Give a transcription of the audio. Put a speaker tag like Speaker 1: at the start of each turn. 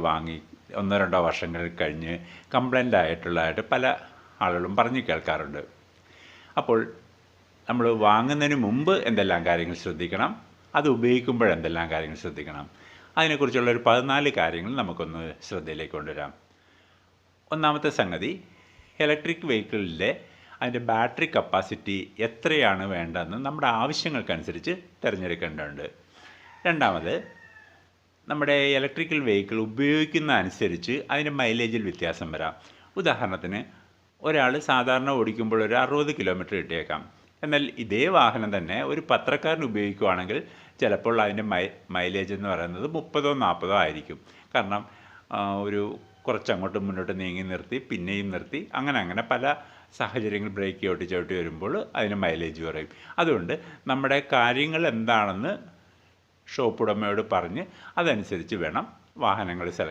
Speaker 1: വാങ്ങി 1-2 വർഷങ്ങൾ കഴിഞ്ഞ് കംപ്ലൈൻ്റ് ആയിട്ടുള്ളതായിട്ട് പല ആളുകളും പറഞ്ഞു കേൾക്കാറുണ്ട്. അപ്പോൾ നമ്മൾ വാങ്ങുന്നതിന് മുമ്പ് എന്തെല്ലാം കാര്യങ്ങൾ ശ്രദ്ധിക്കണം, അത് ഉപയോഗിക്കുമ്പോൾ എന്തെല്ലാം കാര്യങ്ങൾ ശ്രദ്ധിക്കണം, അതിനെക്കുറിച്ചുള്ള ഒരു 14 കാര്യങ്ങൾ നമുക്കൊന്ന് ശ്രദ്ധയിലേക്ക് കൊണ്ടുവരാം. ഒന്നാമത്തെ സംഗതി, ഇലക്ട്രിക് വെഹിക്കിളിലെ അതിൻ്റെ ബാറ്ററി കപ്പാസിറ്റി എത്രയാണ് വേണ്ടതെന്ന് നമ്മുടെ ആവശ്യങ്ങൾക്കനുസരിച്ച് തിരഞ്ഞെടുക്കേണ്ടതുണ്ട്. രണ്ടാമത്, നമ്മുടെ ഇലക്ട്രിക്കൽ വെഹിക്കിൾ ഉപയോഗിക്കുന്ന അനുസരിച്ച് അതിൻ്റെ മൈലേജിൽ വ്യത്യാസം വരാം. ഉദാഹരണത്തിന്, ഒരാൾ സാധാരണ ഓടിക്കുമ്പോൾ ഒരു 60 കിലോമീറ്റർ കിട്ടിയേക്കാം. എന്നാൽ ഇതേ വാഹനം തന്നെ ഒരു പത്രക്കാരൻ ഉപയോഗിക്കുകയാണെങ്കിൽ ചിലപ്പോൾ അതിൻ്റെ മൈലേജ് എന്ന് പറയുന്നത് 30-40 ആയിരിക്കും. കാരണം ഒരു കുറച്ചങ്ങോട്ടും മുന്നോട്ട് നീങ്ങി നിർത്തി പിന്നെയും നിർത്തി അങ്ങനെ പല സാഹചര്യങ്ങൾ ബ്രേക്ക് ചവിട്ടി വരുമ്പോൾ അതിന് മൈലേജ് കുറയും. അതുകൊണ്ട് നമ്മുടെ കാര്യങ്ങൾ എന്താണെന്ന് ഷോപ്പ് ഉടമയോട് പറഞ്ഞ് അതനുസരിച്ച് വേണം വാഹനങ്ങൾ